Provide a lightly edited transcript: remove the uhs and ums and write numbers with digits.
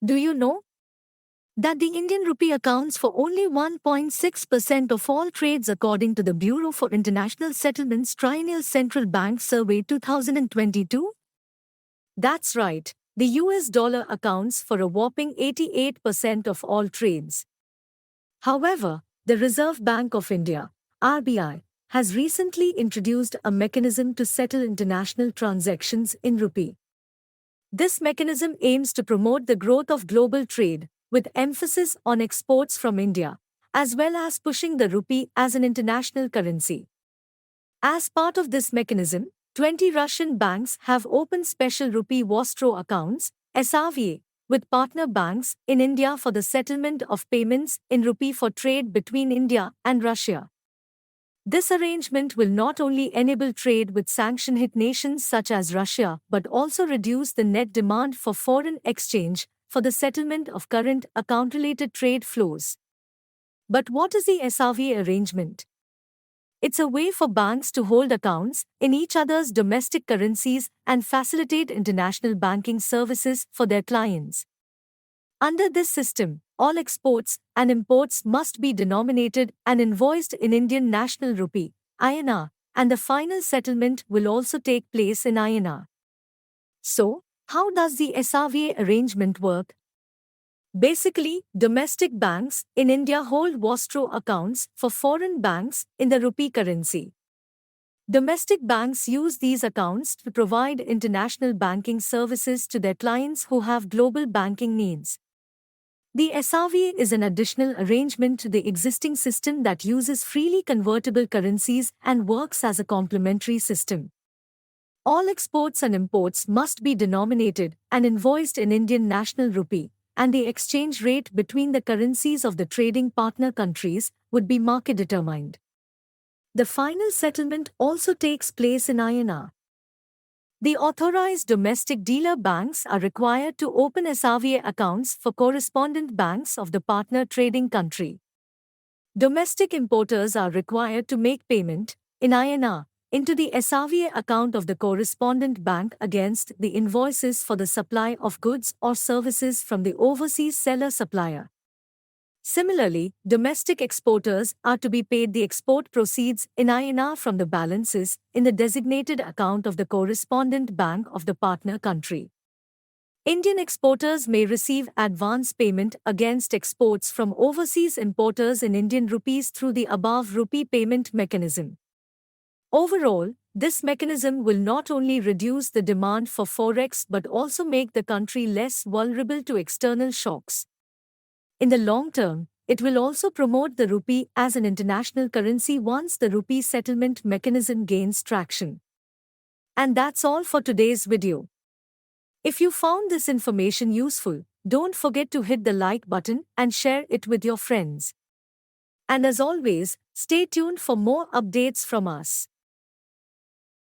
Do you know that the Indian rupee accounts for only 1.6% of all trades according to the Bureau for International Settlements Triennial Central Bank Survey 2022? That's right, the US dollar accounts for a whopping 88% of all trades. However, the Reserve Bank of India, RBI, has recently introduced a mechanism to settle international transactions in rupee. This mechanism aims to promote the growth of global trade, with emphasis on exports from India, as well as pushing the rupee as an international currency. As part of this mechanism, 20 Russian banks have opened Special Rupee Vostro Accounts, SRVA, with partner banks in India for the settlement of payments in rupee for trade between India and Russia. This arrangement will not only enable trade with sanction-hit nations such as Russia but also reduce the net demand for foreign exchange for the settlement of current account-related trade flows. But what is the SRVA arrangement? It's a way for banks to hold accounts in each other's domestic currencies and facilitate international banking services for their clients. Under this system, all exports and imports must be denominated and invoiced in Indian National Rupee, INR, and the final settlement will also take place in INR. So, how does the SRVA arrangement work? Basically, domestic banks in India hold Vostro accounts for foreign banks in the rupee currency. Domestic banks use these accounts to provide international banking services to their clients who have global banking needs. The SRVA is an additional arrangement to the existing system that uses freely convertible currencies and works as a complementary system. All exports and imports must be denominated and invoiced in Indian National Rupee, and the exchange rate between the currencies of the trading partner countries would be market determined. The final settlement also takes place in INR. The authorized domestic dealer banks are required to open SRVA accounts for correspondent banks of the partner trading country. Domestic importers are required to make payment, in INR, into the SRVA account of the correspondent bank against the invoices for the supply of goods or services from the overseas seller-supplier. Similarly, domestic exporters are to be paid the export proceeds in INR from the balances in the designated account of the correspondent bank of the partner country. Indian exporters may receive advance payment against exports from overseas importers in Indian rupees through the above rupee payment mechanism. Overall, this mechanism will not only reduce the demand for forex but also make the country less vulnerable to external shocks. In the long term, it will also promote the rupee as an international currency once the rupee settlement mechanism gains traction. And that's all for today's video. If you found this information useful, don't forget to hit the like button and share it with your friends. And as always, stay tuned for more updates from us.